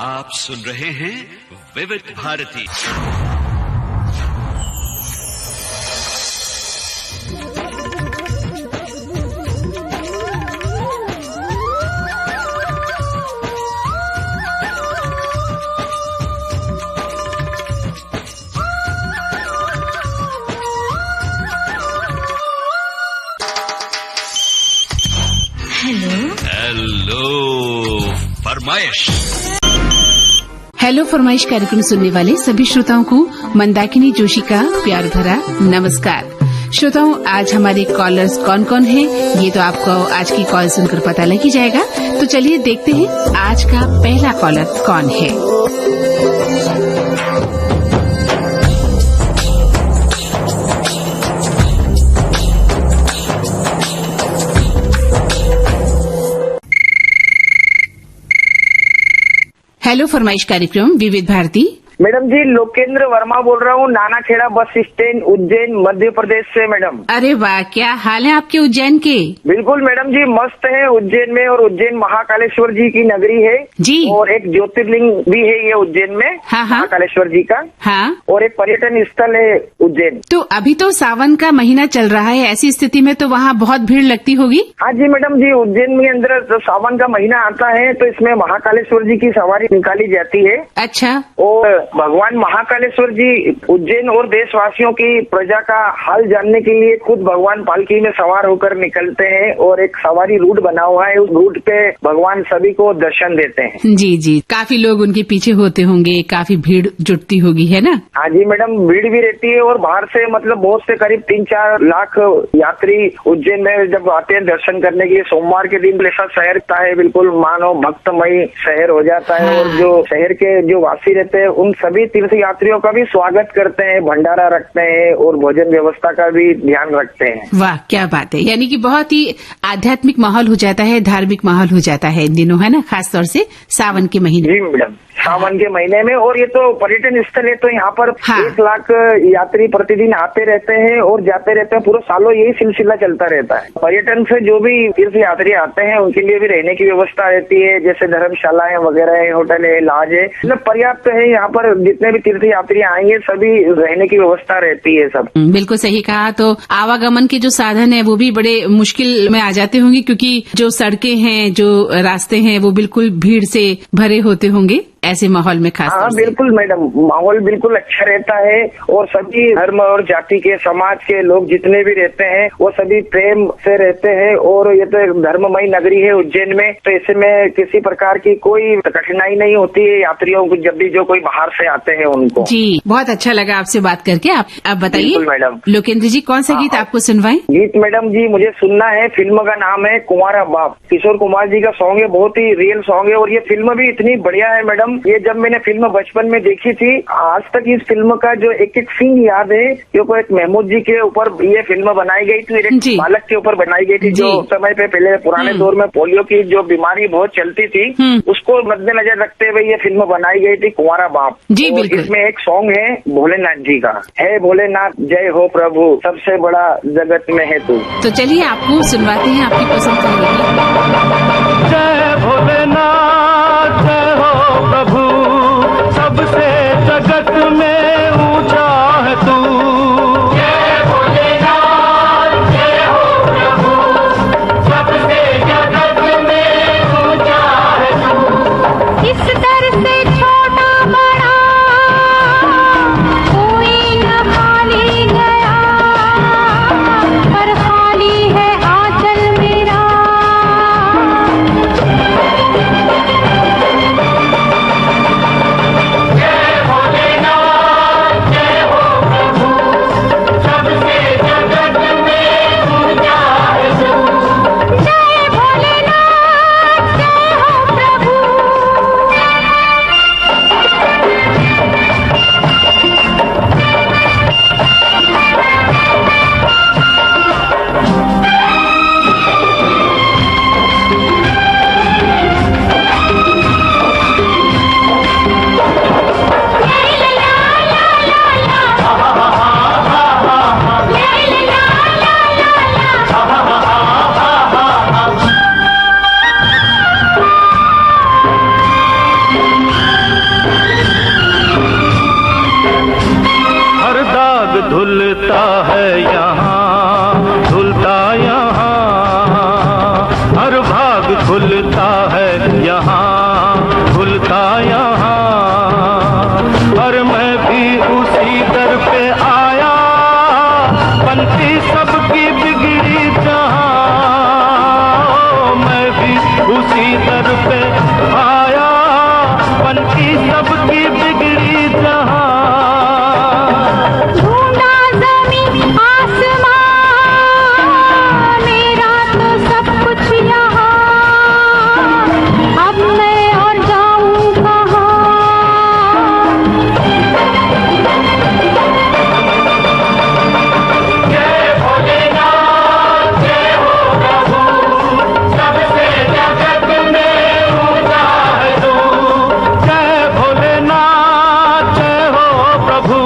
आप सुन रहे हैं विविध भारती। हेलो फरमाइश। हेलो फरमाइश कार्यक्रम सुनने वाले सभी श्रोताओं को मंदाकिनी जोशी का प्यार भरा नमस्कार। श्रोताओं, आज हमारे कॉलर्स कौन कौन हैं, ये तो आपको आज की कॉल सुनकर पता लग ही जाएगा। तो चलिए देखते हैं आज का पहला कॉलर कौन है। हेलो फरमाइश कार्यक्रम विविध भारती। मैडम जी, लोकेंद्र वर्मा बोल रहा हूँ, नानाखेड़ा बस स्टैंड, उज्जैन, मध्य प्रदेश से। मैडम अरे वाह, क्या हाल है आपके उज्जैन के? बिल्कुल मैडम जी, मस्त है उज्जैन में। और उज्जैन महाकालेश्वर जी की नगरी है जी, और एक ज्योतिर्लिंग भी है ये उज्जैन में। हाँ हाँ, महाकालेश्वर जी का। हाँ, और एक पर्यटन स्थल है उज्जैन। तो अभी तो सावन का महीना चल रहा है, ऐसी स्थिति में तो वहाँ बहुत भीड़ लगती होगी। हाँ जी मैडम जी, उज्जैन में अंदर तो सावन का महीना आता है तो इसमें महाकालेश्वर जी की सवारी निकाली जाती है। अच्छा। और भगवान महाकालेश्वर जी उज्जैन और देशवासियों की प्रजा का हाल जानने के लिए खुद भगवान पालकी में सवार होकर निकलते हैं और एक सवारी रूट बना हुआ है। उस रूट पे भगवान सभी को दर्शन देते हैं। जी जी, काफी लोग उनके पीछे होते होंगे, काफी भीड़ जुटती होगी, है ना? हाँ जी मैडम, भीड़ भी रहती है और बाहर से मतलब बहुत से करीब 3-4 लाख यात्री उज्जैन में जब आते हैं दर्शन करने के लिए। सोमवार के दिन ऐसा शहर का है, बिल्कुल मानो भक्तमयी शहर हो जाता है। और जो शहर के जो वासी रहते हैं उन सभी तीर्थ यात्रियों का भी स्वागत करते हैं, भंडारा रखते हैं और भोजन व्यवस्था का भी ध्यान रखते हैं। वाह, क्या बात है। यानी कि बहुत ही आध्यात्मिक माहौल हो जाता है, धार्मिक माहौल हो जाता है इन दिनों, है ना? खासतौर से सावन के महीने। जी मैडम, सावन के महीने में। और ये तो पर्यटन स्थल है तो यहाँ पर 1 लाख यात्री प्रतिदिन आते रहते हैं और जाते रहते हैं। पूरा सालों यही सिलसिला चलता रहता है। पर्यटन से जो भी तीर्थ यात्री आते हैं उनके लिए भी रहने की व्यवस्था रहती है, जैसे धर्मशालाएं वगैरह है, होटल है, लॉज है, मतलब पर्याप्त है। यहाँ पर जितने भी तीर्थ यात्री आएंगे सभी रहने की व्यवस्था रहती है सब। बिल्कुल सही कहा। तो आवागमन के जो साधन है वो भी बड़े मुश्किल में आ जाते होंगे, क्योंकि जो सड़कें हैं, जो रास्ते हैं, वो बिल्कुल भीड़ से भरे होते होंगे ऐसे माहौल में। खास हाँ बिल्कुल मैडम, माहौल बिल्कुल अच्छा रहता है और सभी धर्म और जाति के, समाज के लोग जितने भी रहते हैं वो सभी प्रेम से रहते हैं। और ये तो एक धर्ममयी नगरी है उज्जैन में, तो ऐसे में किसी प्रकार की कोई कठिनाई नहीं होती है यात्रियों को जब भी जो कोई बाहर से आते हैं उनको। जी, बहुत अच्छा लगा आपसे बात करके। आप बताइए मैडम, लोकेंद्र जी, कौन सा गीत आपको सुनवाएं? गीत मैडम जी मुझे सुनना है, फिल्म का नाम है कुंवारा बाप। किशोर कुमार जी का सॉन्ग है, बहुत ही रियल सॉन्ग है और ये फिल्म भी इतनी बढ़िया है मैडम। ये जब मैंने फिल्म बचपन में देखी थी, आज तक इस फिल्म का जो एक एक सीन याद है, क्योंकि एक महमूद जी के ऊपर ये फिल्म बनाई गई थी, एक बालक के ऊपर बनाई गई थी जो समय पे पहले पुराने दौर में पोलियो की जो बीमारी बहुत चलती थी, उसको मद्देनजर रखते हुए ये फिल्म बनाई गई थी कुंवारा बाप। जी बिल्कुल। इसमें एक सॉन्ग है भोलेनाथ जी का, है भोलेनाथ जय हो प्रभु, सबसे बड़ा जगत में है तू। तो चलिए आपको सुनवाते हैं आपकी पसंद का गीत। जय भोलेनाथ जय हो प्रभु, सबसे जगत में ऊंचा है तू। जय भोलेनाथ जय हो प्रभु, सबसे जगत में ऊंचा है तू। इस दर से छोटा बड़ा कोई न खाली गया, पर खाली है आंचल मेरा। धुलता है यहाँ, धुलता यहाँ, हर भाग खुलता है यहाँ, खुलता यहाँ, और मैं भी उसी दर पे आया, बनती सबकी बिगड़ी जहाँ, मैं भी उसी दर पे आया, बनती सबकी बिगड़ी जहाँ। ढूंढा ज़मीं आसमां, मेरा तो सब कुछ यहाँ, अब मैं और जाऊं कहाँ। जय भोलेनाथ, जय हो प्रभु, सबसे जगत में ऊंचा है तू। जय भोलेनाथ, जय हो प्रभु।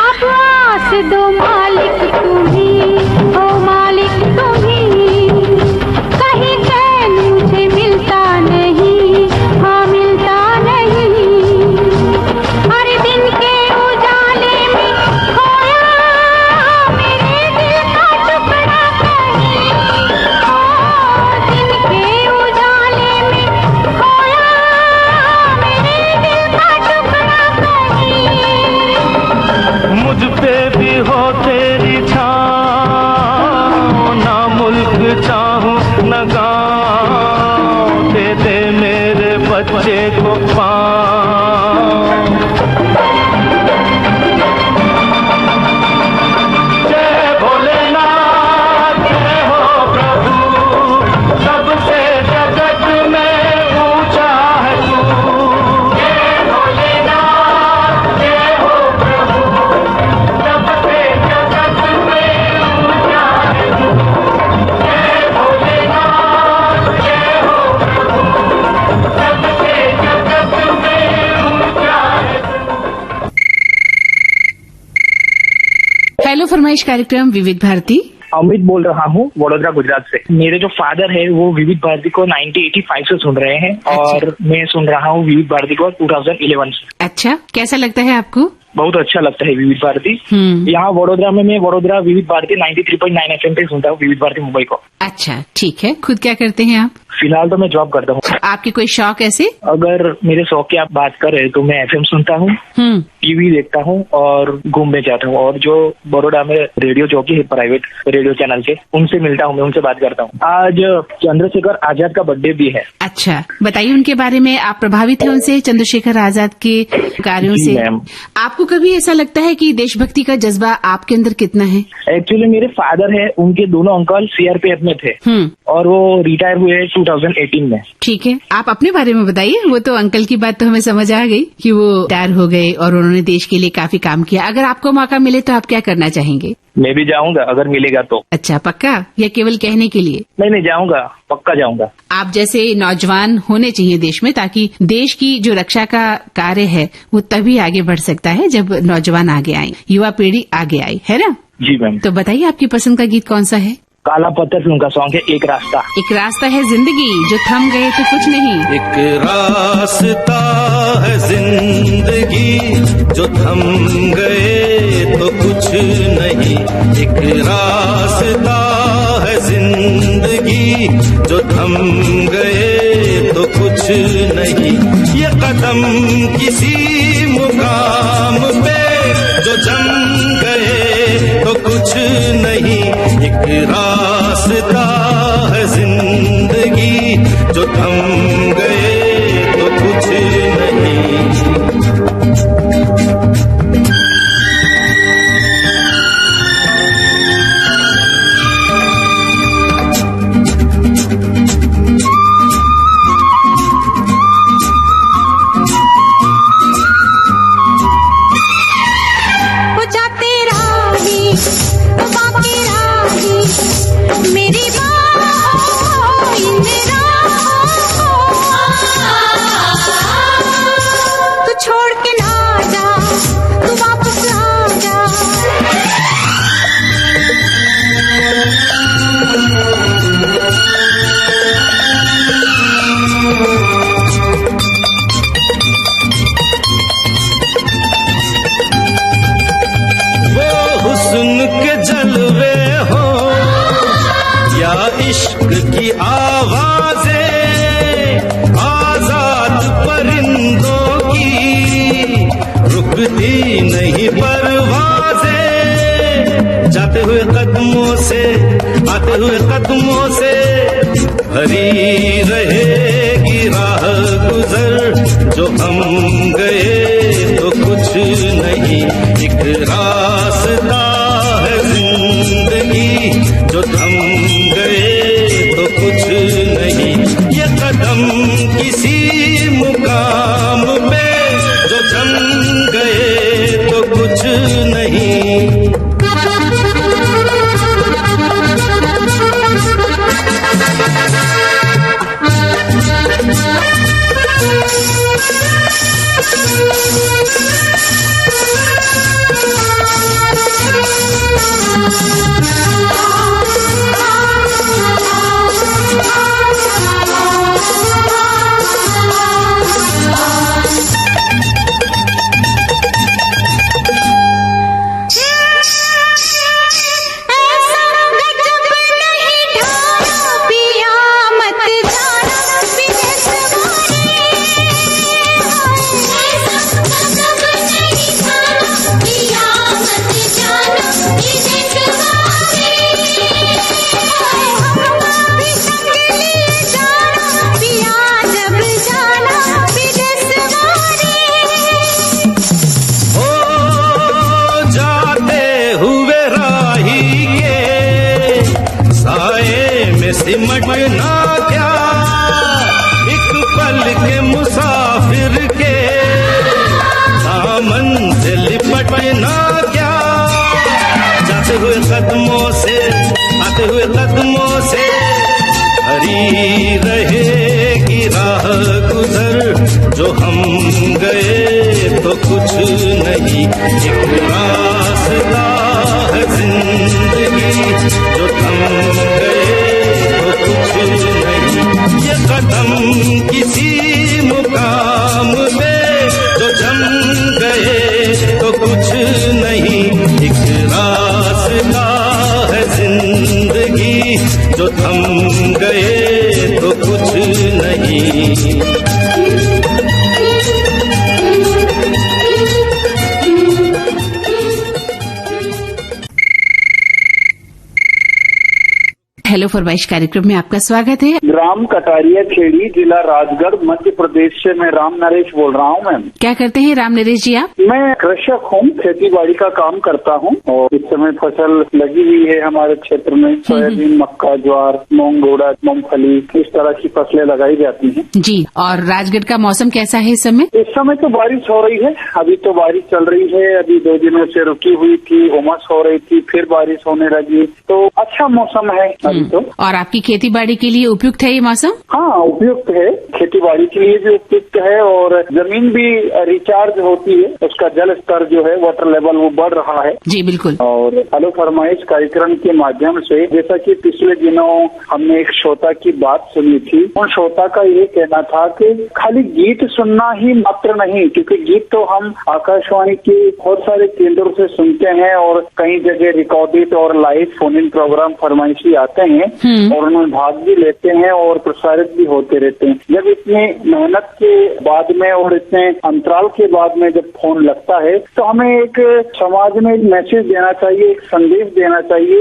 अब आस दो मालिक तुम्ही, ओ मालिक तुम्ही, कहीं चैन मुझे मिलता नहीं, हाँ मिलता नहीं। हर दिन के उजाले में खोया मेरे दिल का टुकड़ा कहीं, ओ दिन के उजाले में खोया मेरे दिल का टुकड़ा कहीं। मुझ पे भी हो तेरी छाँव, ना मुल्क चाहूं न गाँव, दे दे मेरे बच्चे को पाँव। जय भोलेनाथ, जय हो प्रभु, सबसे जगत में ऊंचा है तू। जय भोलेनाथ, जय हो प्रभु, सबसे जगत में ऊंचा है तू। जय भोलेनाथ, जय हो प्रभु, सबसे जगत में ऊंचा है तू। हेलो फरमाइश कार्यक्रम विविध भारती। अमित बोल रहा हूँ वडोदरा गुजरात से। मेरे जो फादर है वो विविध भारती को 1985 से सुन रहे हैं और मैं सुन रहा हूँ विविध भारती को 2011 से। अच्छा, कैसा लगता है आपको? बहुत अच्छा लगता है विविध भारती। यहाँ वडोदरा में मैं वडोदरा विविध भारती 93.9 FM पे सुनता हूँ विविध भारती मुंबई को। अच्छा, ठीक है। खुद क्या करते हैं आप? फिलहाल तो मैं जॉब करता हूँ। आपके कोई शौक ऐसे? अगर मेरे शौक की आप बात करें तो मैं FM सुनता हूँ, टीवी देखता हूँ और घूमने जाता हूँ, और जो बड़ोड़ा में रेडियो जॉकी है प्राइवेट रेडियो चैनल के, उनसे मिलता हूँ, मैं उनसे बात करता हूँ। आज चंद्रशेखर आजाद का बर्थडे भी है। अच्छा, बताइए उनके बारे में। आप प्रभावित हैं उनसे, चंद्रशेखर आजाद के कार्यों जी से? मैम। आपको कभी ऐसा लगता है कि देशभक्ति का जज्बा आपके अंदर कितना है? एक्चुअली मेरे फादर है, उनके दोनों अंकल CRPF में थे और वो रिटायर हुए 2018 में। ठीक है, आप अपने बारे में बताइए। वो तो अंकल की बात तो हमें समझ आ गई कि वो रिटायर हो गए और उन्होंने देश के लिए काफी काम किया। अगर आपको मौका मिले तो आप क्या करना चाहेंगे? मैं भी जाऊंगा अगर मिलेगा तो। अच्छा, पक्का या केवल कहने के लिए? नहीं, जाऊंगा, पक्का जाऊंगा। आप जैसे नौजवान होने चाहिए देश में, ताकि देश की जो रक्षा का कार्य है वो तभी आगे बढ़ सकता है जब नौजवान आगे आए, युवा पीढ़ी आगे आई, है ना? जी मैम। तो बताइए आपकी पसंद का गीत कौन सा है? काला पत्थर फिल्म का सॉन्ग है एक रास्ता। एक रास्ता है जिंदगी, जो थम गए तो कुछ नहीं। एक रास्ता है जिंदगी, जो थम गए तो कुछ नहीं। एक रास्ता है जिंदगी, जो थम गए तो कुछ नहीं। ये कदम किसी मुकाम पे जो जम गए तो कुछ नहीं। एक रास्ता है जिंदगी, जो थम गए तो कुछ नहीं। इश्क की आवाजें आजाद परिंदों की रुकती नहीं परवाजें, जाते हुए कदमों से आते हुए कदमों से भरी रहेगी राह गुजर, जो हम गए तो कुछ नहीं, एक रास्ता है जिंदगी, जो थम गए तो कुछ नहीं, ये कदम किसी मुकाम पे जो जम गए तो कुछ नहीं। सिमटना क्या एक पल के मुसाफिर के दामन से लिपटना क्या, जाते हुए कदमों से आते हुए कदमों से भरी रहेगी राह गुजर, जो हम गए तो कुछ नहीं, एक रास्ता है जिंदगी, जो थम गए कुछ नहीं, ये कदम किसी मुकाम पे जो जम गए तो कुछ नहीं, एक रास्ता है जिंदगी, जो थम गए तो कुछ नहीं। हेलो फरमाइश कार्यक्रम में आपका स्वागत है। ग्राम कटारिया खेड़ी, जिला राजगढ़, मध्य प्रदेश से मैं राम नरेश बोल रहा हूँ। मैम, क्या करते हैं राम नरेश जी आप? मैं कृषक हूँ, खेती बाड़ी का काम करता हूँ और इस समय फसल लगी हुई है हमारे क्षेत्र में, सोयाबीन, मक्का, ज्वार, मूंग, उड़द, मूंगफली, इस तरह की फसलें लगाई जाती हैं। जी, और राजगढ़ का मौसम कैसा है इस समय? इस समय तो बारिश हो रही है, अभी तो बारिश चल रही है, अभी 2 दिनों से रुकी हुई थी, उमस हो रही थी, फिर बारिश होने लगी, तो अच्छा मौसम है अभी तो। और आपकी खेती बाड़ी के लिए उपयुक्त है ये मौसम? हाँ, उपयुक्त है, खेती बाड़ी के लिए भी उपयुक्त है और जमीन भी रिचार्ज होती है, उसका जल स्तर जो है, वाटर लेवल, वो बढ़ रहा है। जी बिल्कुल। और हेलो फरमाइश कार्यक्रम के माध्यम से, जैसा कि पिछले दिनों हमने एक श्रोता की बात सुनी थी, उन श्रोता का ये कहना था कि खाली गीत सुनना ही मात्र नहीं, क्योंकि गीत तो हम आकाशवाणी के बहुत सारे केंद्रों से सुनते हैं और कई जगह रिकॉर्डेड और लाइव फोन इन प्रोग्राम फरमाइशी आते हैं और उनमें भाग भी लेते हैं और प्रसारित भी होते रहते हैं। जब इतनी मेहनत के बाद में और इतने अंतराल के बाद में जब फोन लगता है, तो हमें एक समाज में एक मैसेज देना चाहिए, एक संदेश देना चाहिए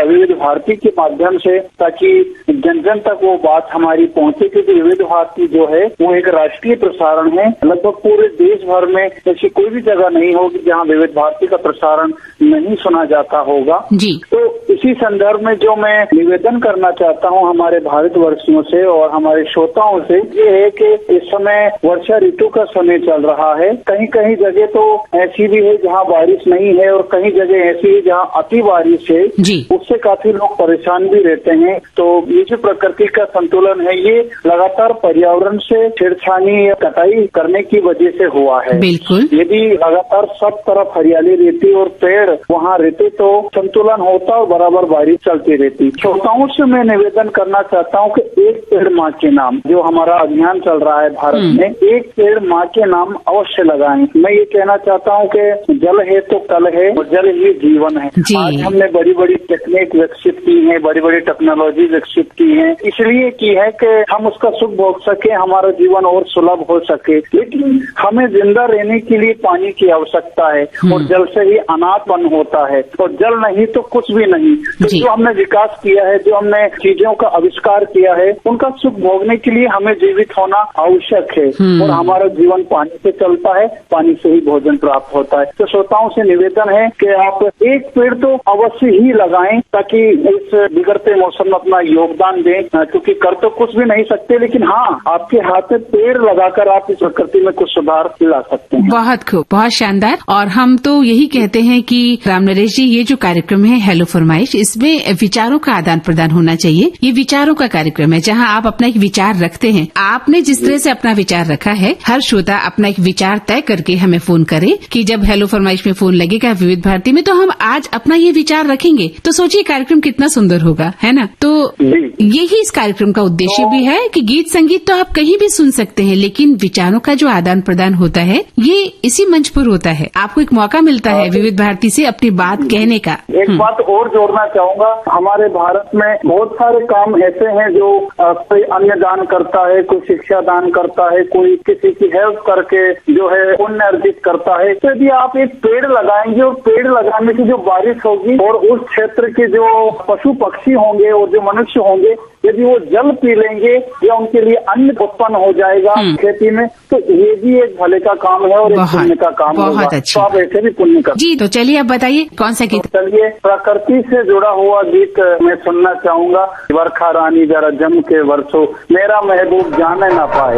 विविध भारती के माध्यम से, ताकि जन जन तक वो बात हमारी पहुंचे, क्योंकि विविध भारती जो है वो एक राष्ट्रीय प्रसारण है। लगभग पूरे देश भर में ऐसी कोई भी जगह नहीं होगी जहाँ विविध भारती का प्रसारण नहीं सुना जाता होगा। जी। तो इसी संदर्भ में जो मैं निवेदन करना चाहता हूँ हमारे भारतवर्षियों से और हमारे श्रोताओं से, ये है कि इस समय वर्षा ऋतु का समय चल रहा है। कहीं कहीं जगह तो ऐसी भी है जहाँ बारिश नहीं है और कहीं जगह ऐसी है जहाँ अति बारिश है, उससे काफी लोग परेशान भी रहते हैं। तो ये जो प्रकृति का संतुलन है, ये लगातार पर्यावरण से छेड़छानी या कटाई करने की वजह से हुआ है। बिल्कुल। यदि लगातार सब तरफ हरियाली रहती और पेड़ वहाँ रहते तो संतुलन होता और बराबर बारिश चलती रहती। श्रोताओं से मैं निवेदन करना चाहता हूँ कि एक पेड़ माँ के नाम, जो हमारा अभियान चल रहा है भारत में, एक पेड़ माँ के नाम अवश्य लगाएं। मैं ये कहना चाहता हूँ कि जल है तो कल है और जल ही जीवन है। आज हमने बड़ी बड़ी टेक्निक तकनीक विकसित की है, बड़ी बड़ी टेक्नोलॉजी विकसित की है, इसलिए की है कि हम उसका सुख भोग सके, हमारा जीवन और सुलभ हो सके। लेकिन हमें जिंदा रहने के लिए पानी की आवश्यकता है और जल से ही अनाथपन होता है, और जल नहीं तो कुछ भी नहीं। तो जो हमने विकास किया है, जो हमने चीजों का आविष्कार किया है, उनका सुख भोगने के लिए हमें जीवित होना आवश्यक है। और हमारा जीवन पानी से चलता है, पानी से ही भोजन प्राप्त होता है। तो श्रोताओं से निवेदन है कि आप एक पेड़ तो अवश्य ही लगाएं, ताकि इस बिगड़ते मौसम में अपना योगदान दें, क्योंकि कर तो कुछ भी नहीं सकते, लेकिन हाँ, आपके हाथ में पेड़ लगाकर आप इस प्रकृति में कुछ सुधार ला सकते हैं। बहुत खूब, बहुत शानदार। और हम तो यही कहते हैं कि राम नरेश जी, ये जो कार्यक्रम है हेलो फरमाइश, इसमें विचारों का आदान प्रदान होना चाहिए। ये विचारों का कार्यक्रम है जहाँ आप अपना एक विचार रखते हैं। आपने जिस तरह से अपना विचार रखा है, हर श्रोता अपना एक विचार तय करके हमें फोन करे कि जब हेलो फरमाइश में फोन लगेगा विविध भारती में, तो हम आज अपना ये विचार रखेंगे। तो सोचिए कार्यक्रम कितना सुंदर होगा, है ना। तो यही इस कार्यक्रम का उद्देश्य भी है कि गीत संगीत तो आप कहीं भी सुन सकते हैं, लेकिन विचारों का जो आदान प्रदान होता है ये इसी मंच पर होता है। आपको एक मौका मिलता है विविध भारती से अपनी बात कहने का। एक बात और जोड़ना चाहूंगा, हमारे भारत में बहुत सारे काम ऐसे हैं जो कोई अन्य दान करता है, कोई शिक्षा दान करता है, कोई किसी की हेल्प करके जो है पुण्य अर्जित करता है। तो यदि आप एक पेड़ लगाएंगे और पेड़ लगाने की जो बारिश होगी और उस क्षेत्र के जो पशु पक्षी होंगे और जो मनुष्य होंगे, यदि वो जल पी लेंगे या उनके लिए अन्न उत्पन्न हो जाएगा खेती में, तो ये भी एक भले का काम है और एक पुण्य का काम होगा। तो आप ऐसे भी पुण्य कर जी। तो चलिए अब बताइए कौन सा गीत। चलिए प्रकृति से जुड़ा हुआ गीत मैं सुनना चाहूंगा। बरखा रानी जरा जम के बरसो, मेरा महबूब जाने ना पाए।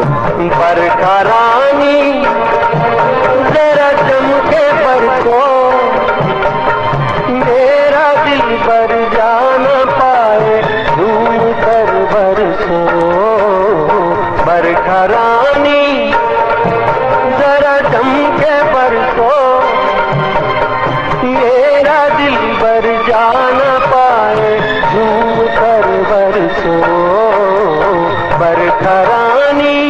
बरखा रानी जरा जम के बरसो, मेरा दिल भर जान पाए, झूम कर बरसो। बरखा रानी जरा जम के बरसो, मेरा दिल भर जान पाए, झूम कर बरसो। बरखा रानी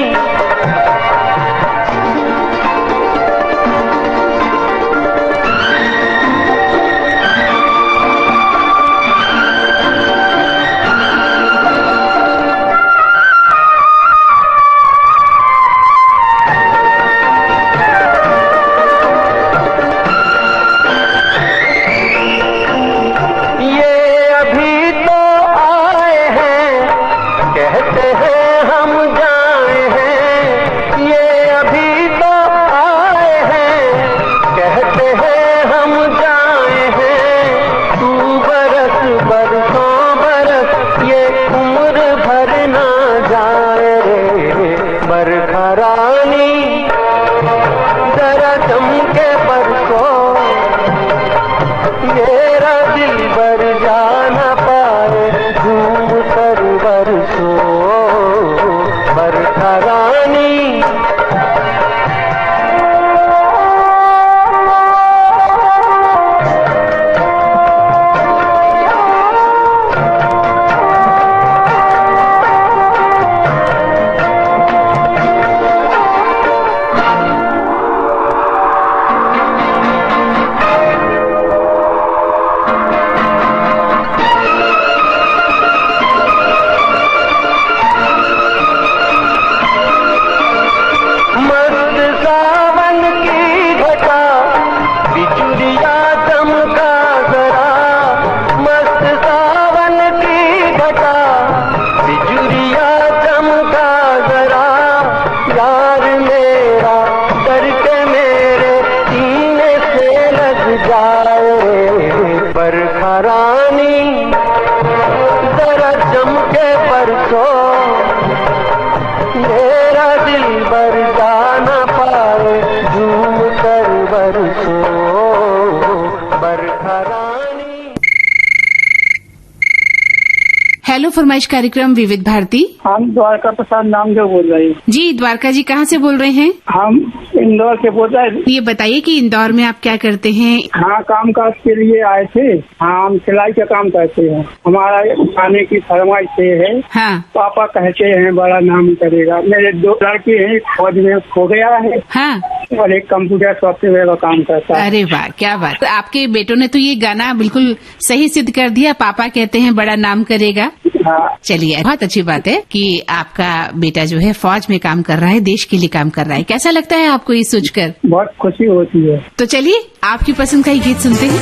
हेलो फरमाइश कार्यक्रम विविध भारती। हम द्वारका प्रसाद नामदेव बोल रहे हैं। जी द्वारका जी, कहाँ से बोल रहे हैं? हम इंदौर से बोल रहे हैं। ये बताइए कि इंदौर में आप क्या करते हैं? हाँ, काम काज के लिए आए थे। हाँ, हम सिलाई का काम करते हैं। हमारा खाने की फरमाइश है। हाँ पापा कहते हैं बड़ा नाम करेगा। मेरे 2 लड़के हैं, फौज में खो गया है हाँ। और एक कंप्यूटर सॉफ्टवेयर का काम करता है। अरे वाह, क्या बात। तो आपके बेटों ने तो ये गाना बिल्कुल सही सिद्ध कर दिया, पापा कहते हैं बड़ा नाम करेगा। हाँ, चलिए, बहुत अच्छी बात है कि आपका बेटा जो है फौज में काम कर रहा है, देश के लिए काम कर रहा है। कैसा लगता है आपको ये सोचकर? बहुत खुशी होती है। तो चलिए आपकी पसंद का ही गीत सुनते हैं।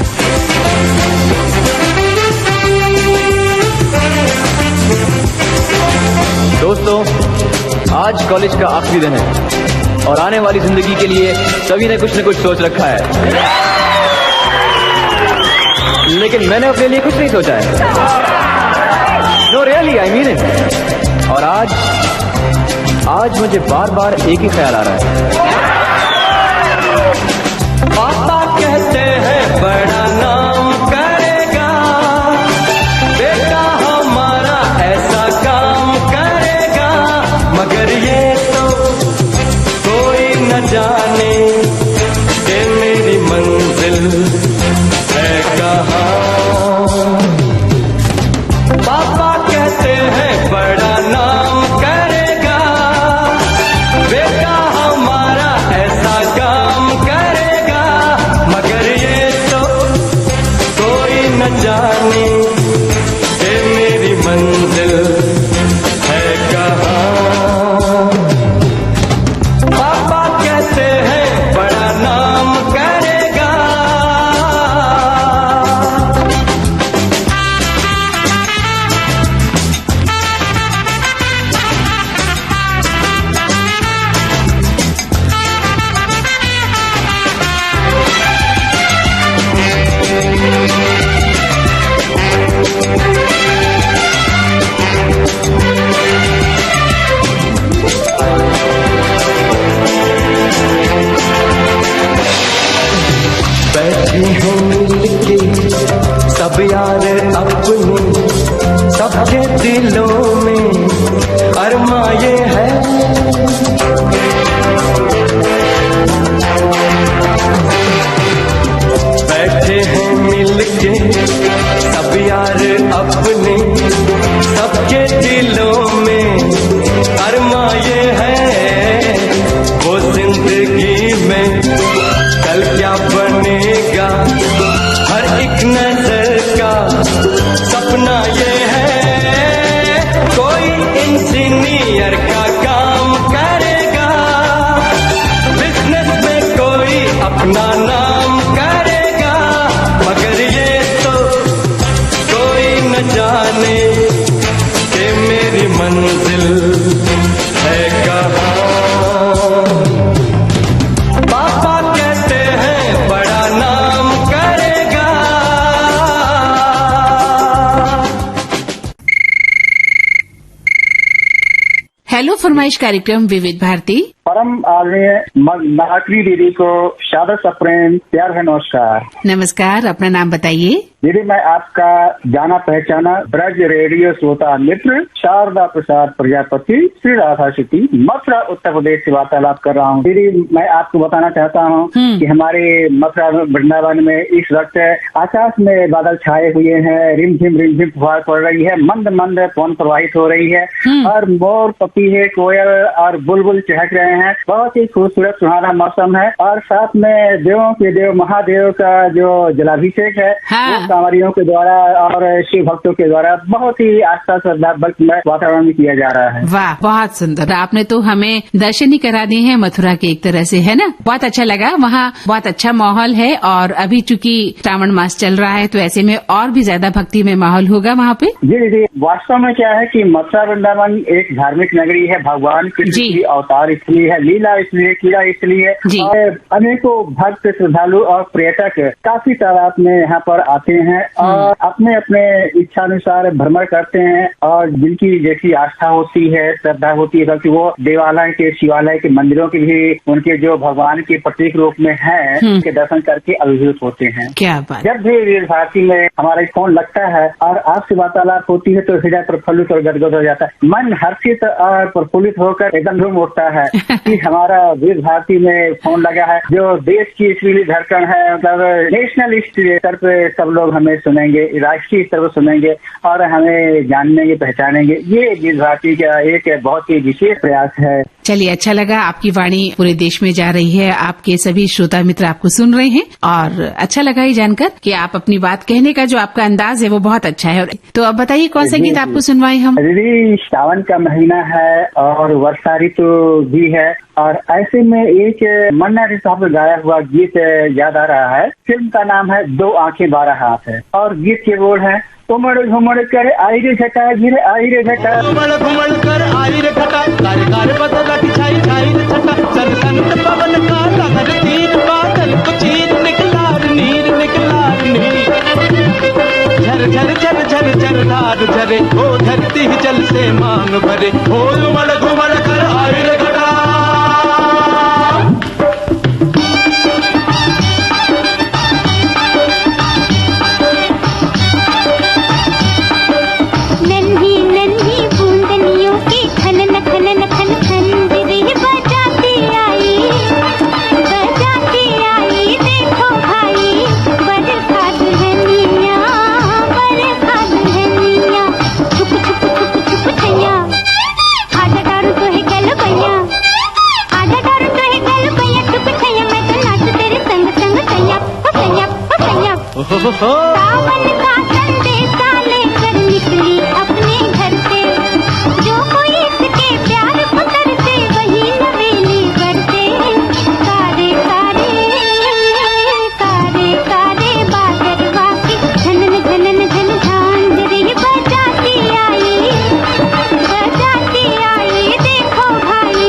दोस्तों, आज कॉलेज का आखिरी दिन है और आने वाली जिंदगी के लिए सभी ने कुछ न कुछ सोच रखा है, लेकिन मैंने अपने लिए कुछ नहीं सोचा है। No really, I mean it. और आज मुझे बार बार एक ही ख्याल आ रहा है। पापा कहते हैं बड़ा नाम करेगा, बेटा हमारा ऐसा काम करेगा, मगर ये तो कोई न जाने कि मेरी मंजिल है कहाँ। पापा कहते हैं बड़ा नाम करेगा, बेटा हमारा ऐसा काम करेगा, मगर ये तो कोई न जाने कि मेरी मंजिल है कहाँ। पापा कहते हैं बड़ा नाम करेगा। बैठी हैं मिलके सब यार अपने, सबके दिलों में अरमा ये है। बैठे हैं मिलके सब यार अपने, सबके दिलों में अरमा ये है। वो जिंदगी में कल क्या बनेगा, हर एक नजर का सपना ये है। कोई इंजीनियर का काम करेगा, बिजनेस में कोई अपना नाम करेगा, मगर ये तो कोई न जाने कि मेरी मंजिल है कहाँ। पापा कहते हैं बड़ा नाम करेगा। हेलो फरमाइश कार्यक्रम विविध भारती। परम आदरणीय नाकरी दीदी को शादर सप्रेम प्यार है नमस्कार। नमस्कार, अपना नाम बताइए। दीदी, मैं आपका जाना पहचाना ब्रज रेडियो श्रोता मित्र शारदा प्रसाद प्रजापति, श्री राधा सिटी, मथुरा उत्तर प्रदेश से वार्तालाप कर रहा हूँ। दीदी, मैं आपको बताना चाहता हूँ कि हमारे मथुरा वृंदावन में इस वक्त आकाश में बादल छाए हुए हैं, रिमझिम फुहार पड़ रही है, मंद मंद पवन प्रवाहित हो रही है और मोर पपीहे कोयल और बुलबुल चहक रहे हैं। बहुत ही खूबसूरत सुहाना मौसम है और साथ में देवों के देव महादेव का जो जलाभिषेक है वो कांवरियों के द्वारा और शिव भक्तों के द्वारा बहुत ही आस्था श्रद्धा भक्तिमय वातावरण में किया जा रहा है। वाह, बहुत सुंदर। आपने तो हमें दर्शन ही करा दिए हैं मथुरा के, एक तरह से, है ना? बहुत अच्छा लगा। वहाँ बहुत अच्छा माहौल है और अभी चूंकि श्रावण मास चल रहा है तो ऐसे में और भी ज्यादा भक्ति में माहौल होगा वहाँ पे। जी दीदी, वास्तव में क्या है कि मथुरा वृंदावन एक धार्मिक नगरी है, भगवान कृष्ण की अवतार स्थली है, लीला स्थली, क्रीड़ा स्थली है और अनेकों भक्त श्रद्धालु और पर्यटक काफी तादाद में यहाँ पर आते हैं और अपने अपने इच्छानुसार भ्रमण करते हैं और जिनकी जैसी आस्था होती है, श्रद्धा होती है, बल्कि वो देवालय के, शिवालय के, मंदिरों के भी उनके जो भगवान के प्रतीक रूप में है उनके दर्शन करके अभिभूत होते हैं। क्या बात। जब भी विविध भारती में हमारा फोन लगता है और आपसे वार्तालाप होती है तो हृदय प्रफुल्लित और गदगद हो जाता है, मन हर्षित और प्रफुल्लित होकर एकदम झूम उठता है कि हमारा विविध भारती में फोन लगा है, जो देश की इसलिए धड़कन है, मतलब नेशनल स्तर पे सब लोग हमें सुनेंगे, राष्ट्रीय स्तर पर सुनेंगे और हमें जानेंगे, पहचानेंगे। ये विविध भारती का एक बहुत ही विशेष प्रयास है। चलिए, अच्छा लगा, आपकी वाणी पूरे देश में जा रही है, आपके सभी श्रोता मित्र आपको सुन रहे हैं और अच्छा लगा ये जानकर कि आप अपनी बात कहने का जो आपका अंदाज है वो बहुत अच्छा है। तो अब बताइए कौन सा गीत आपको सुनवाएं हम? दीदी, सावन का महीना है और वर्षा ऋतु भी है और ऐसे में एक मन्ना डे साहब का गाया हुआ गीत याद आ रहा है। फिल्म का नाम है 2 आंखें 12 हाथ है और गीत के बोल है, उमड़ घुमड़ कर आई रे घटा, गिर आई रे घटा, उमड़ घुमड़ कर आई रे घटा, कार कार बदला की छाई छाई रे छटा, सन सन पवन का लहर तीर, बादल को चीर निकला नीर निकला नीर, झर झर झर झर झर धार झरे, ओ धरती जल से मांग भरे, ओ उमड़ घुमड़ कर आई रे घटा। सावन का संदेशा लेकर निकली अपने घर से, जो कोई इसके प्यार को तरसे वही नवेली करते, कारे कारे कारे कारे बादरवा की झनन झनन झन झांझरी बजाती आई, देखो भाई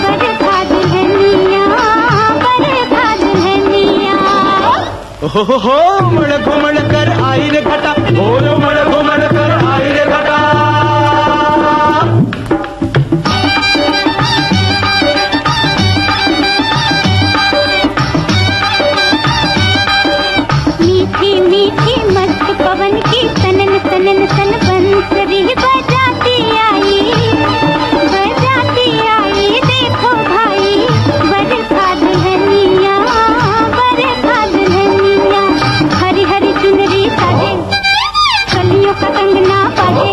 बरखा दुल्हनिया, बरखा दुल्हनिया। हो उमड़ घुमड़ कर आई रे घटा, हो उमड़ घुमड़ कर आई रे घटा। मीठी मीठी मस्त पवन की सनन सनन सन बंसरी बजाती आई, देखो भाई बरखा दुल्हनिया, बरखा दुल्हनिया। हरी हरी चुनरी साजे, कलियों का कंगना बाजे,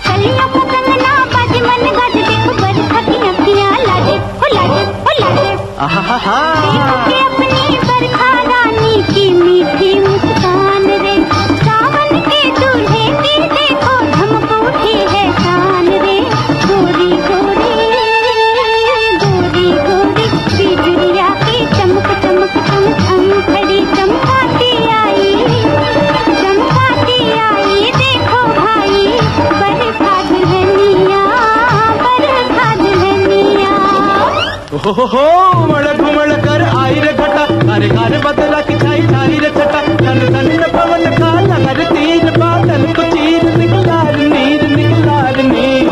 कलियों का कंगना बाजे, मन गाजे, देखो बरखा की अखियां लाजे, हो लाजे, हो लाजे। देखो कि अपनी बरखा रानी की मीठी मुस्कान रे, सावन के दूल्हे की देखो धमक उठी है शान रे, गोरी गोरी गोरी गोरी बिजुलिया की चमक चमक चमचम खड़ी चमकाती आई, देखो भाई बरखा दुल्हनिया, बरखा दुल्हनिया। हो उमड़ घुमड़ कर आई रे घटा, कार कार बदला की छाई छाई रे छटा, सन सन पवन का लहर तीर, बादल को चीर निकला नीर निकला नीर,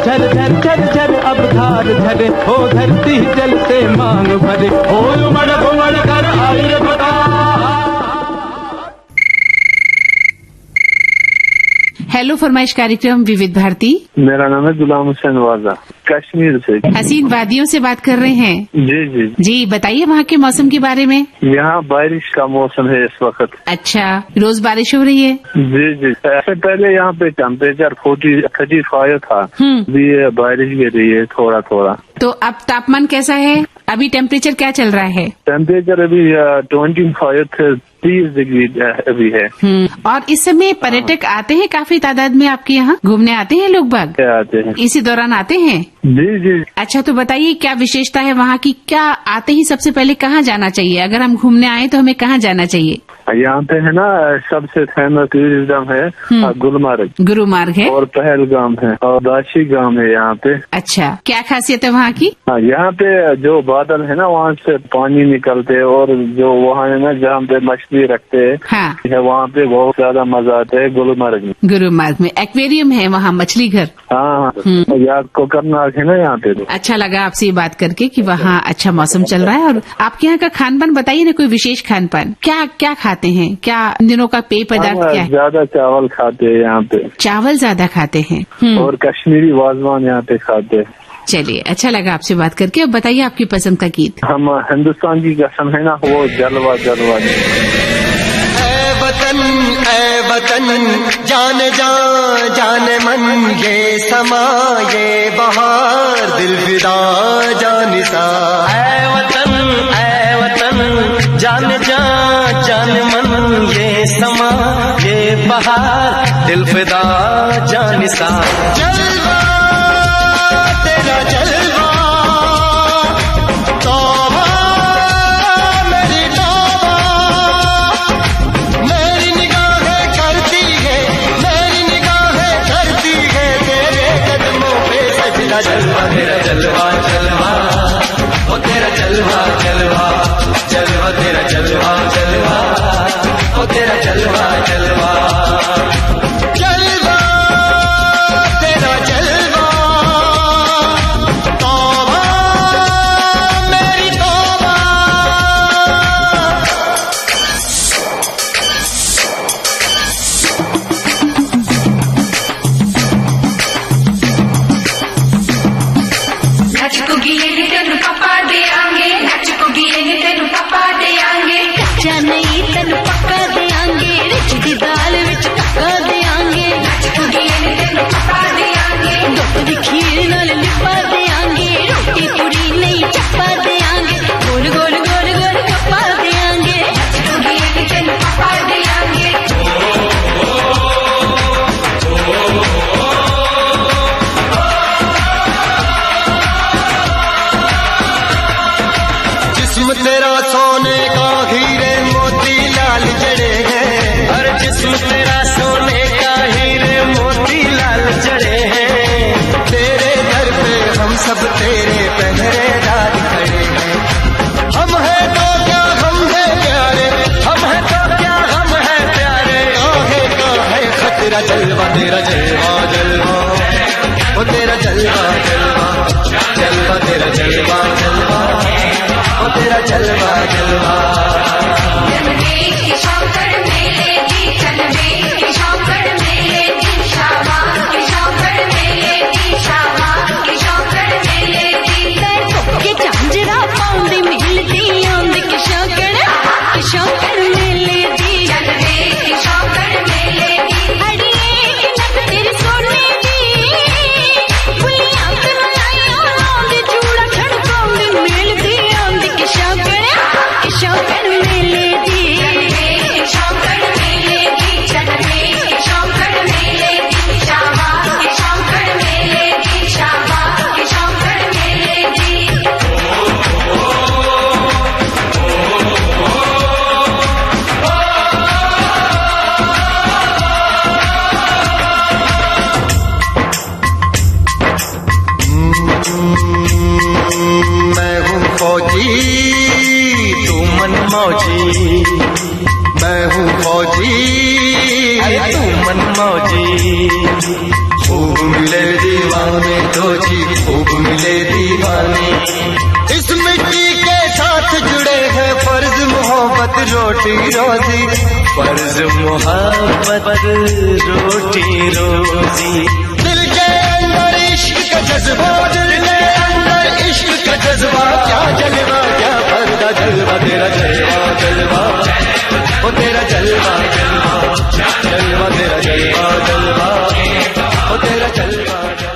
झर झर झर झर अब धार झरे, हो धरती जल से मांग भरे, हो उमड़ घुमड़ कर आई रे घटा। हेलो फरमाइश कार्यक्रम विविध भारती। मेरा नाम है गुलाम हुसैन वाजा, कश्मीर से। हसीन वादियों से बात कर रहे हैं। जी जी जी, बताइए वहाँ के मौसम के बारे में। यहाँ बारिश का मौसम है इस वक्त। अच्छा, रोज बारिश हो रही है? जी जी, ऐसे पहले यहाँ पे टेम्परेचर 35 था, अभी बारिश गिर रही है थोड़ा थोड़ा। तो अब तापमान कैसा है? अभी टेम्परेचर क्या चल रहा है? टेम्परेचर अभी 30 डिग्री अभी है। और इस समय पर्यटक आते हैं काफी तादाद में आपके यहाँ घूमने आते हैं लोग बाग? आते हैं, इसी दौरान आते हैं? जी जी। अच्छा, तो बताइए क्या विशेषता है वहाँ की? क्या आते ही सबसे पहले कहाँ जाना चाहिए? अगर हम घूमने आए तो हमें कहाँ जाना चाहिए? यहाँ पे है ना सबसे फेमस टूरिज्म है गुलमर्ग है और पहलगाम है और दाशी गांव है यहाँ पे। अच्छा, क्या खासियत है वहाँ की? हाँ, यहाँ पे जो बादल है ना वहाँ से पानी निकलते है और जो वहाँ है ना जहाँ पे मछली रखते हैं, हाँ, वहाँ पे बहुत ज्यादा मजा आता है। गुलमर्ग में एक्वेरियम है वहाँ, मछली घर। हाँ, याद को करना है ना यहाँ पे। तो अच्छा लगा आपसे ये बात करके कि वहाँ अच्छा मौसम चल रहा है। और आपके यहाँ का खान पान बताइए ना, कोई विशेष खान पान, क्या क्या खाते हैं, क्या दिनों का पेय पदार्थ क्या है? ज्यादा चावल खाते हैं यहाँ पे, चावल ज्यादा खाते हैं और कश्मीरी वाजवान यहाँ पे खाते हैं। चलिए, अच्छा लगा आपसे बात करके। अब बताइए आपकी पसंद का गीत। हम हिंदुस्तान की कसम है ना, वो जलवा जलवा। ऐ वतन जान जान मन ये समा ये बहार दिल फिदा जानिसा। ऐ वतन जान जान मन ये समा ये बहार दिल फिदा जानिसा। जलवा तेरा जलवा जलवा तेरा जलवा जलवा ओ तेरा जलवा जलवा जलवा तेरा जलवा जलवा ओ तेरा जलवा जलवा जलवा तेरा जलवा तौबा मेरी तौबा। कच्चा नहीं तेन पक्का देंगे, रिच दी दाल विच पक्का देंगे, दुख दी खीर नाल लिपा देंगे, रोटी पूरी नहीं चप्पा देंगे, गोल गोल गोल गोल कप्पा देंगे। जिस्म तेरा सोने का हीरे मोती लाल जड़े हैं, हर जिस्म तेरा सोने का हीरे मोती लाल जड़े हैं। तेरे दर पे हम सब तेरे पहरेदार खड़े हैं। हम हैं तो क्या हम हैं प्यारे, हम हैं तो क्या हम हैं प्यारे। काहे खतरा जलवा तेरा जलवा जलवा ओ तेरा जलवा जलवा जलवा तेरा जलवा जलवा ओ तेरा जलवा जलवा। झांझरा पाउंदी मिलती आंदी के शौकड़ मेले दी, अड़िए नक तेरी सोने दी, बुलियां तेरा लाया आंदी चूड़ा खड़काउंदी मिलती आंदी के शौकड़ मेले दी। मैं हूँ फौजी तू मन मौजी, मैं हूँ फौजी तू मन मौजी। खूब मिले दीवाने तो जी खूब मिले दीवाने। इस मिट्टी के साथ जुड़े हैं फर्ज मोहब्बत रोटी रोजी, फर्ज मोहब्बत रोटी रोजी। दिल के अंदर इश्क का जज्बा, दिल के अंदर इश्क का जज्बा, क्या जलवा क्या पर्दा जलवा तेरा जलवा जलवा ओ तेरा जलवा जलवा जलवा तेरा जलवा जलवा ओ तेरा जलवा जलवा।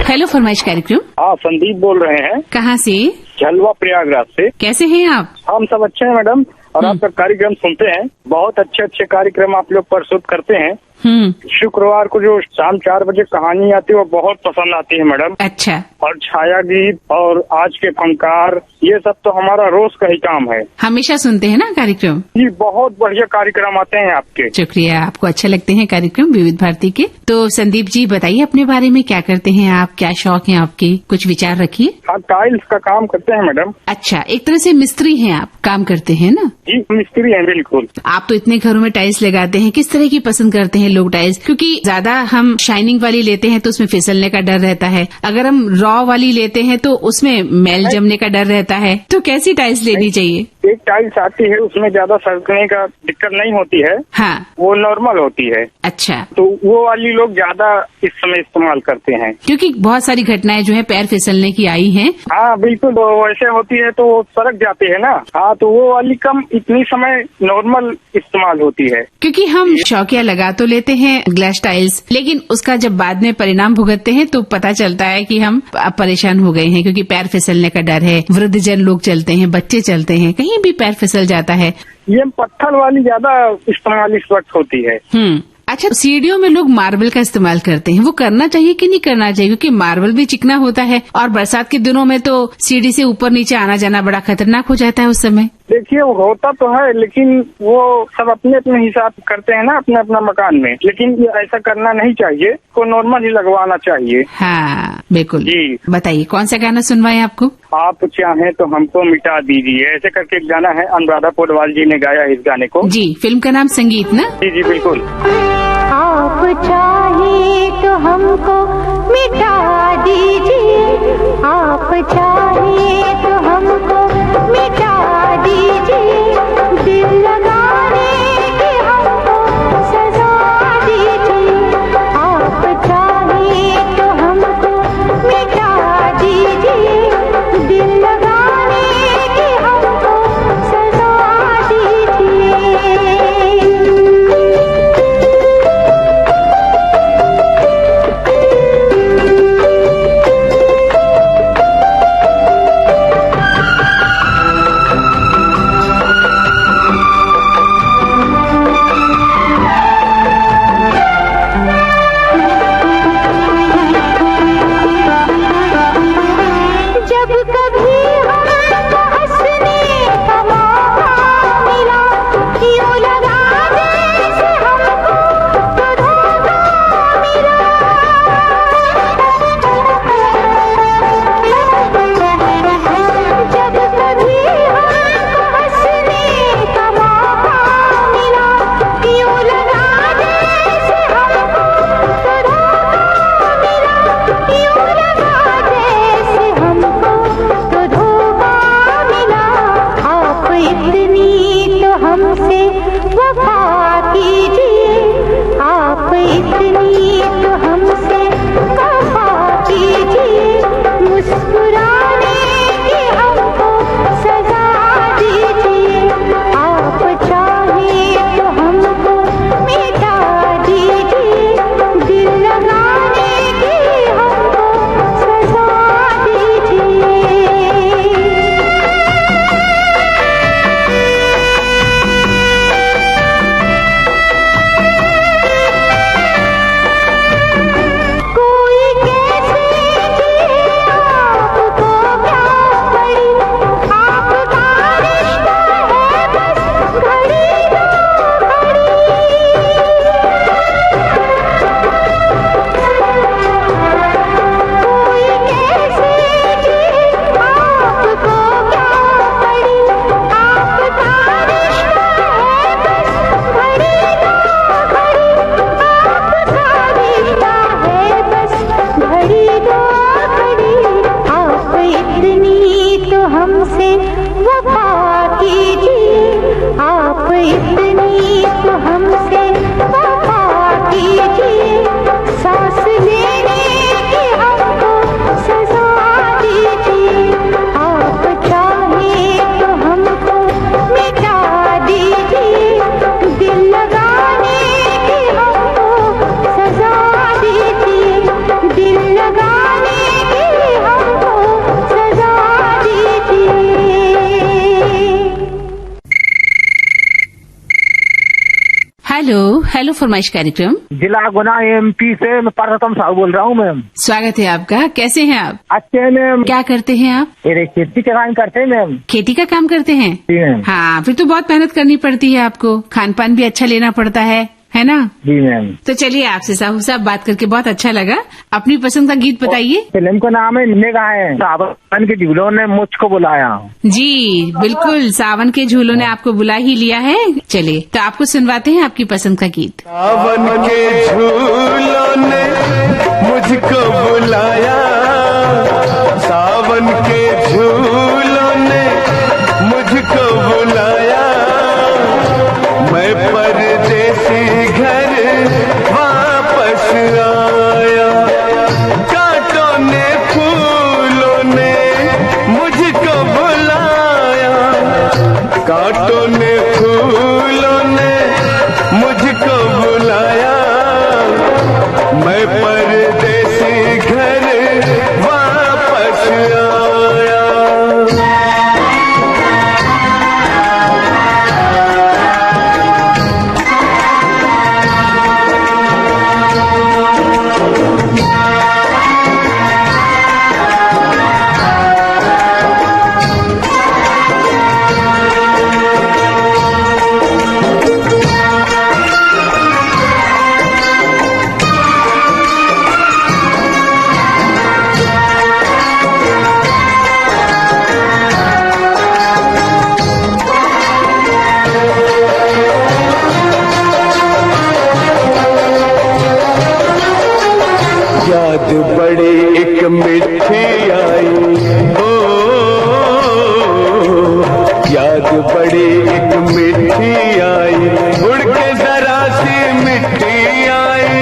हेलो फरमाइश कार्यक्रम। हाँ, संदीप बोल रहे हैं। कहाँ से? झलवा प्रयागराज से। कैसे हैं आप? हम सब अच्छे हैं मैडम, और आपका कार्यक्रम सुनते हैं। बहुत अच्छे अच्छे कार्यक्रम आप लोग प्रस्तुत करते हैं। शुक्रवार को जो शाम 4 बजे कहानी आती है वो बहुत पसंद आती है मैडम। अच्छा। और छाया गीत और आज के फनकार, ये सब तो हमारा रोज का ही काम है। हमेशा सुनते हैं ना कार्यक्रम? जी, बहुत बढ़िया कार्यक्रम आते हैं आपके। शुक्रिया, आपको अच्छे लगते हैं कार्यक्रम विविध भारती के। तो संदीप जी बताइए अपने बारे में, क्या करते हैं आप, क्या शौक है आपके, कुछ विचार रखिए। हाँ, टाइल्स का काम करते हैं मैडम। अच्छा, एक तरह से मिस्त्री हैं आप, काम करते हैं ना? जी, मिस्त्री हैं बिल्कुल। आप तो इतने घरों में टाइल्स लगाते हैं, किस तरह की पसंद करते हैं लोग टाइल्स? क्योंकि ज्यादा हम शाइनिंग वाली लेते हैं तो उसमें फिसलने का डर रहता है, अगर हम रॉ वाली लेते हैं तो उसमें मैल जमने का डर रहता है, तो कैसी टाइल्स लेनी चाहिए? एक टाइल्स आती है उसमें ज्यादा सरकने का दिक्कत नहीं होती है। हाँ, वो नॉर्मल होती है। अच्छा, तो वो वाली लोग ज्यादा इस समय इस्तेमाल करते हैं, क्योंकि बहुत सारी घटनाएं जो है पैर फिसलने की आई हैं। हाँ बिल्कुल, वो वैसे होती है तो वो सरक जाती है ना। हाँ, तो वो वाली कम इतनी समय नॉर्मल इस्तेमाल होती है। क्योंकि हम शौकिया लगा तो लेते हैं ग्लास टाइल्स, लेकिन उसका जब बाद में परिणाम भुगतते हैं तो पता चलता है कि हम परेशान हो गए हैं, क्योंकि पैर फिसलने का डर है। वृद्धजन लोग चलते हैं, बच्चे चलते हैं, कहीं भी पैर फिसल जाता है। ये पत्थर वाली ज्यादा इस्तेमाल इस वक्त होती है। अच्छा, सीढ़ियों में लोग मार्बल का इस्तेमाल करते हैं, वो करना चाहिए कि नहीं करना चाहिए? क्योंकि मार्बल भी चिकना होता है और बरसात के दिनों में तो सीढ़ी से ऊपर नीचे आना जाना बड़ा खतरनाक हो जाता है उस समय। देखिए, वो होता तो है, लेकिन वो सब अपने अपने हिसाब करते हैं ना, अपने अपना मकान में। लेकिन ये ऐसा करना नहीं चाहिए, को नॉर्मल ही लगवाना चाहिए। हाँ बिल्कुल जी। बताइए कौन सा गाना सुनवाए आपको? आप चाहें तो हमको मिटा दीजिए, ऐसे करके एक गाना है, अनुराधा पोडवाल जी ने गाया इस गाने को। जी, फिल्म का नाम संगीत ना? जी जी बिल्कुल। आप चाहे तो हमको मिटा दीजिए, आप चाहे तो हमको मिटा दीजिए, दिल लगाने की हमको सजा दीजिए। आप चाहे तो हमको मिटा दीजिए, दिल लगाने की हमको सजा दीजिए। जब कभी हमको हंसने का मौका मिला, यूं लगा जैसे हमको तो धोखा मिला। जब कभी हमको हंसने का मौका मिला, यूं लगा जैसे हमको तो धोखा मिला। यूं लगा जैसे हमको तो धोखा मिला। आप इतनी तो हमसे वफा कीजिए, आप इतनी तो हमसे वफा कीजिए, मुस्कुराने की हमको सजा दीजिए। आप चाहे तो हमको मिटा दीजिए, दिल लगाने की हमको सजा दीजिए। हेलो फरमाइश कार्यक्रम। जिला गुना एमपी से मैं परसोत्तम साहू बोल रहा हूँ मैम। स्वागत है आपका। कैसे हैं आप? अच्छे हैं मैम। क्या करते हैं आप? मेरे खेती का काम करते हैं मैम। खेती का काम करते हैं? जी मैम। हाँ, फिर तो बहुत मेहनत करनी पड़ती है आपको, खान पान भी अच्छा लेना पड़ता है ना? जी मैम। तो चलिए, आपसे साहू साहब बात करके बहुत अच्छा लगा। अपनी पसंद का गीत बताइए। फिल्म का नाम है निगाहें, सावन के झूलों ने मुझको बुलाया। जी बिल्कुल, सावन के झूलों ने आपको बुला ही लिया है। चलिए, तो आपको सुनवाते हैं आपकी पसंद का गीत। सावन के झूलों ने मुझको बुलाया, सावन के झूलों ने मुझको बुलाया, मैं परदेसी घर वापस आया, कांटों ने फूलों ने मुझको बुलाया, कांटों ने फूलों ने मुझको बुलाया, मैं परदेसी घर वापस आया। याद बड़ी एक मिठी आई, ओ याद बड़ी एक मिठी आई, उड़ के जरा सी मिट्टी आई,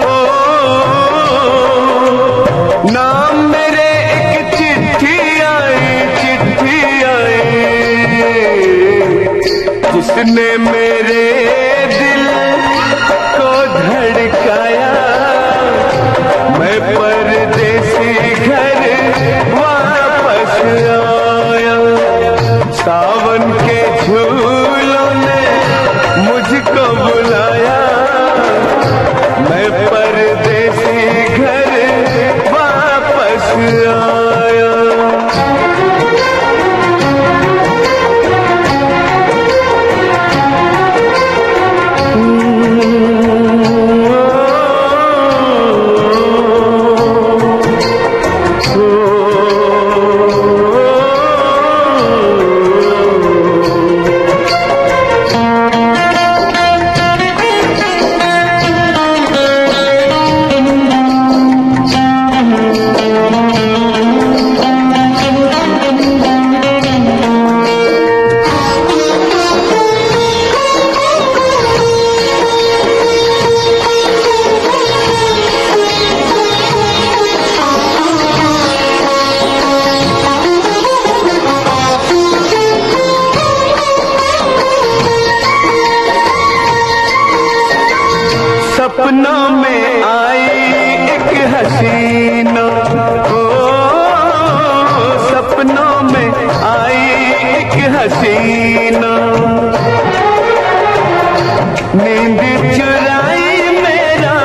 ओ नाम मेरे एक चिट्ठी आई, जिसने मेरे दिल को धड़काया, मैं परदेसी घर वापस आया, सावन के झूलों ने मुझको बुलाया, मैं परदेसी घर वापस आया। सपनों में आई एक हसीना, ओ सपनों में आई एक हसीना, नींद चुराई मेरा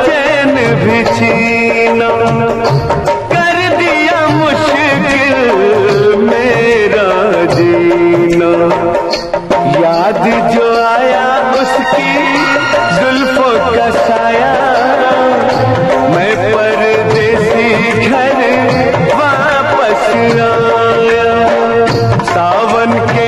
चैन भी छीना, कर दिया मुश्किल मेरा जीना, याद जो आया उसकी जुल्फों का साया, मैं परदेसी घर वापस आया, सावन के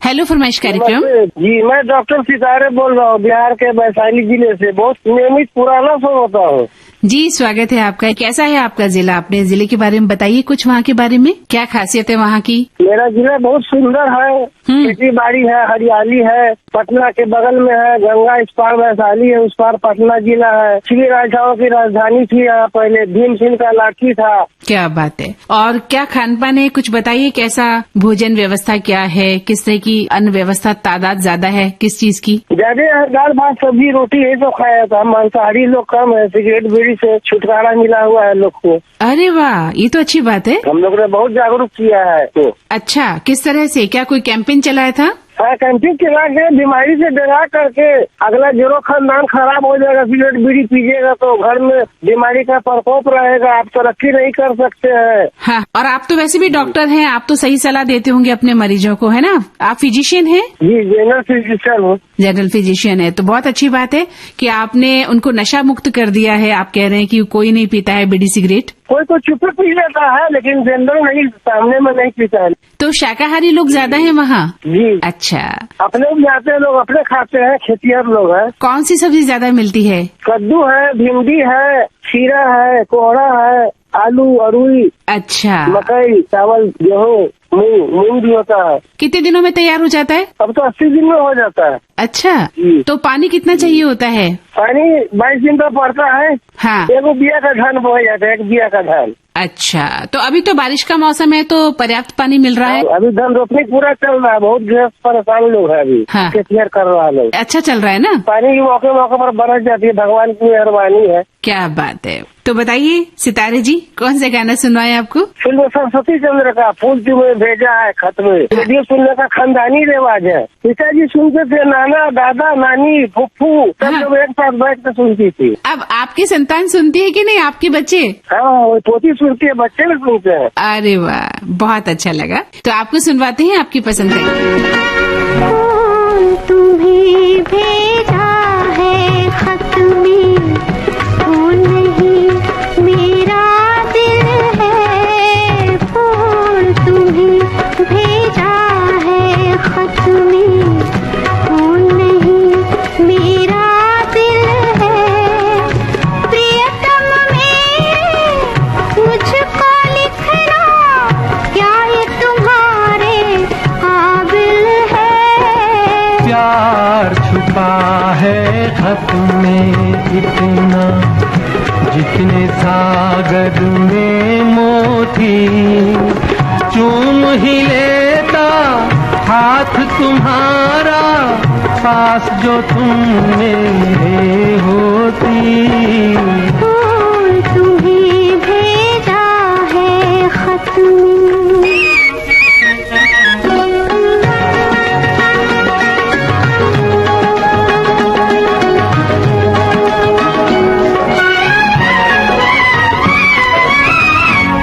हेलो फरमाइश कार्यक्रम। जी, मैं डॉक्टर सितारे बोल रहा हूँ, बिहार के वैशाली जिले से। बहुत नियमित पुराना शो होता हूँ। जी, स्वागत है आपका। कैसा है आपका जिला? अपने जिले के बारे में बताइए कुछ, वहाँ के बारे में क्या खासियत है वहाँ की? मेरा जिला बहुत सुंदर है, खेती बाड़ी है, हरियाली है, पटना के बगल में है, गंगा इस पार वैशाली है, उस पार पटना जिला है। श्री राजाओं की राजधानी थी यहाँ पहले, भीम सिंह का लाठी था। क्या बात है। और क्या खान पान है, कुछ बताइए, कैसा भोजन व्यवस्था क्या है, किस तरह की अन्न व्यवस्था, तादाद ज्यादा है किस चीज की? ज्यादा दाल भात सब्जी रोटी यही तो खाया था। मांसाहारी लोग कम है, सिगरेट बीड़ी से छुटकारा मिला हुआ है लोग को। अरे वाह, ये तो अच्छी बात है। हम लोग ने बहुत जागरूक किया है। तो अच्छा, किस तरह से, क्या कोई कैंपेन चलाया था? हाँ, कैंपिंग चला के बीमारी से डरा करके अगला जो खानदान खराब हो जाएगा, सिगरेट बीड़ी पीजिएगा तो घर में बीमारी का प्रकोप रहेगा, आप तरक्की नहीं कर सकते हैं। हाँ, और आप तो वैसे भी डॉक्टर हैं, आप तो सही सलाह देते होंगे अपने मरीजों को, है ना? आप फिजिशियन हैं? जी, जनरल फिजिशियन हूँ। जनरल फिजिशियन है तो बहुत अच्छी बात है कि आपने उनको नशा मुक्त कर दिया है। आप कह रहे हैं कि कोई नहीं पीता है बीड़ी सिगरेट? कोई तो चुपे पी लेता है, लेकिन जनरल नहीं, सामने में नहीं पीता है। तो शाकाहारी लोग ज्यादा हैं वहाँ? जी। अच्छा, अपने जाते हैं लोग, अपने खाते हैं, खेतिहर लोग हैं। कौन सी सब्जी ज्यादा मिलती है? कद्दू है, भिंडी है, खीरा है, कोहड़ा है, आलू, अरुई। अच्छा, मकई, चावल, गेहूँ, मूंग भी होता है। कितने दिनों में तैयार हो जाता है? अब तो 80 दिन में हो जाता है। अच्छा, तो पानी कितना चाहिए होता है? पानी 22 दिन का पड़ता है। हाँ, एक बिया का धान बोया जाता है, एक बिया का धान। अच्छा, तो अभी तो बारिश का मौसम है तो पर्याप्त पानी मिल रहा है? अभी धान रोपनी पूरा चल रहा है, बहुत गृहस्थ परेशान लोग है अभी। हाँ, खेतिहर कर रहा है लोग। अच्छा चल रहा है ना? पानी की मौके मौके पर बरस जाती है, भगवान की मेहरबानी है। क्या बात है। तो बताइए सितारे जी, कौन सा गाना सुनवाए आपको? फिल्म सरस्वती चंद्र का फूल तुम्हें भेजा है खत में। रेडियो सुनने का खानदानी रिवाज है। पिताजी सुनते थे, नाना, दादा, नानी, फुफ्फू सब लोग एक साथ बैठ कर सुनती थी। अब आपकी संतान सुनती है कि नहीं, आपके बच्चे? हाँ, पोती सुनती है, बच्चे भी सुनते हैं। अरे वाह, बहुत अच्छा लगा। तो आपको सुनवाते हैं आपकी पसंद का। तुम्हें भेजा है खत में, वो नहीं मेरा दिल है। फूल तुम्हें भेजा है खत में, वो नहीं मेरा दिल है। प्रियतम में मुझको लिखना, क्या ये तुम्हारे काबिल है? प्यार छुपा है खत में इतना, जितने सागर में मोती। चूम ही लेता हाथ तुम्हारा, पास जो तुम मेरे होती। फूल तुम्हें भेजा है खत में।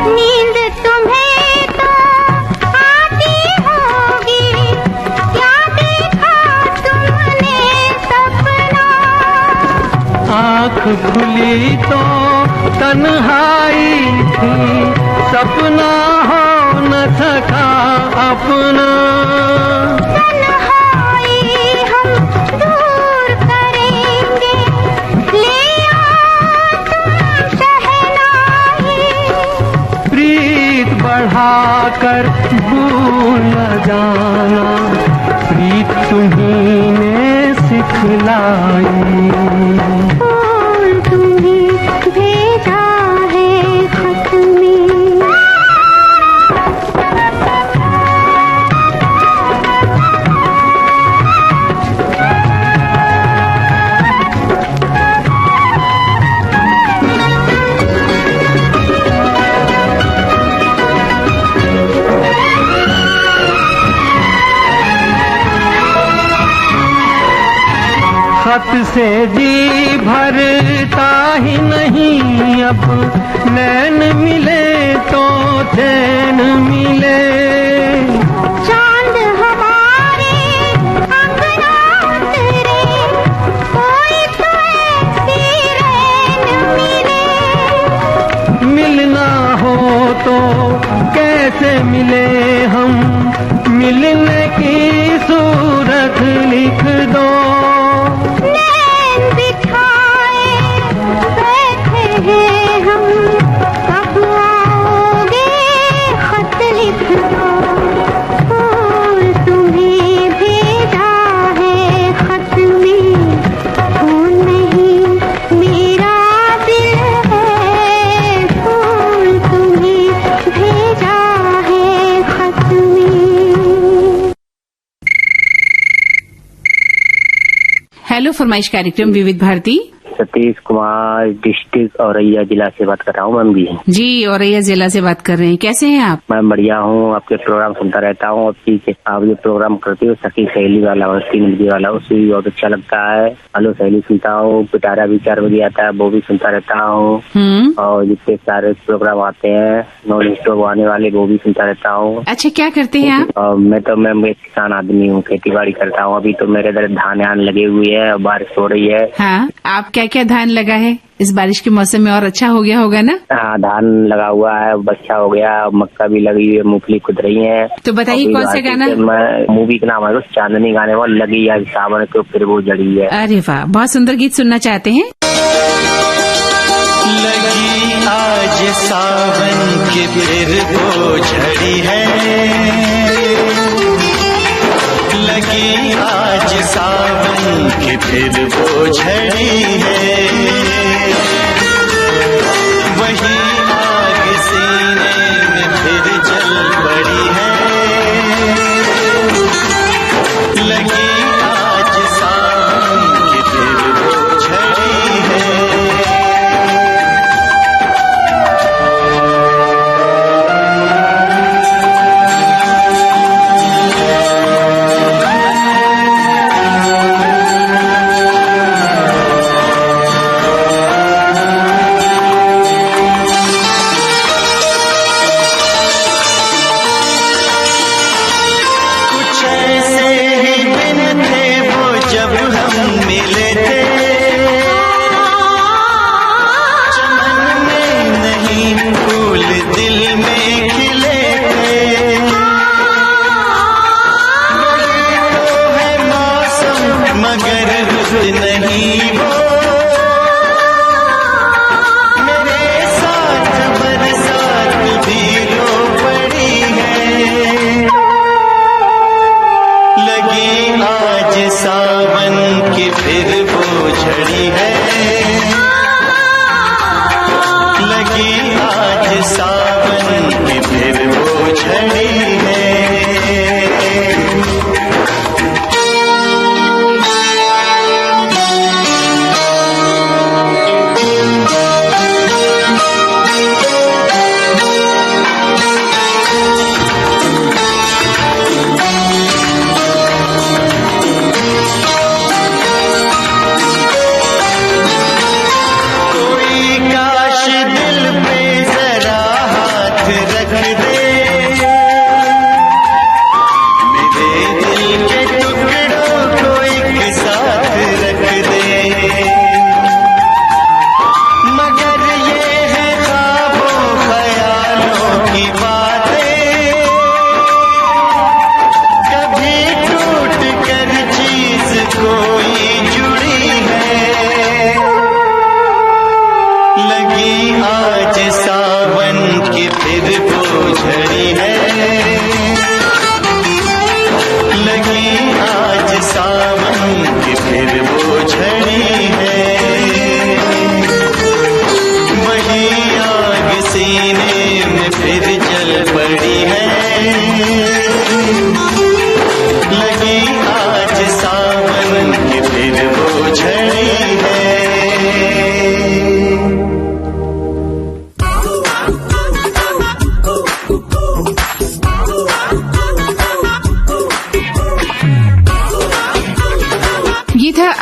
नींद तुम्हें तो आती होगी, क्या देखा तुमने सपना? आँख खुली तो तन्हाई थी, सपना हो न सका अपना। तन्हाई हम दूर करेंगे, ले आओ तुम शहनाई। प्रीत बढ़ाकर भूल न जाना, प्रीत तुम्हीं ने सिखलाई। फूल तुम्हें भेजा है खत में। खत से जी भरता ही नहीं, अब नैन मिले तो चैन मिले। चांद हमारे अंगना उतरे, कोई तो ऐसी रैन मिले। मिलना हो तो कैसे मिले हम, मिलने की हेलो फरमाइश कार्यक्रम विविध भारती। सतीश कुमार डिस्ट्रिक्ट औरैया जिला से बात कर रहा हूँ मैम जी औरैया जिला से बात कर रहे हैं। कैसे हैं आप? मैं बढ़िया हूँ, आपके प्रोग्राम सुनता रहता हूँ। आप जो प्रोग्राम करते हो सखी सहेली वाला और 3 बजे वाला, उससे भी बहुत अच्छा लगता है। हेलो सहेली सुनता हूँ, पिटारा भी 4 बजे आता है, वो भी सुनता रहता हूँ। और जितने सारे प्रोग्राम आते हैं नॉन स्टॉप आने वाले वो भी सुनता रहता हूँ। अच्छा, क्या करते हैं आप? मैं एक किसान आदमी हूँ, खेती बाड़ी करता हूँ। अभी तो मेरे इधर धान लगे हुए है और बारिश हो रही है। हाँ, आप क्या क्या धान लगा है इस बारिश के मौसम में? और अच्छा हो गया होगा ना? हाँ, धान लगा हुआ है, बच्चा हो गया, मक्का भी लगी हुई है, मूंगफली खुद रही है। तो बताइए कौन सा गाना? मूवी का नाम है चांदनी, गाने में लगी है सावन को फिर वो जड़ी है। अरे वाह, बहुत सुंदर गीत सुनना चाहते हैं। लगी आज सावन की फिर वो झड़ी है, लगी आज सावन की फिर वो झड़ी है, वही आग सीने में फिर जल पड़ी है, लगी आज सावन की फिर वो झड़ी है।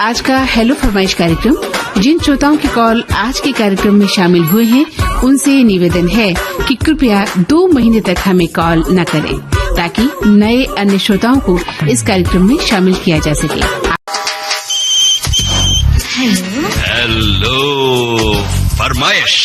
आज का हेलो फरमाइश कार्यक्रम। जिन श्रोताओं की कॉल आज के कार्यक्रम में शामिल हुए हैं उनसे निवेदन है कि कृपया 2 महीने तक हमें कॉल न करें ताकि नए अन्य श्रोताओं को इस कार्यक्रम में शामिल किया जा सके। हेलो फरमाइश।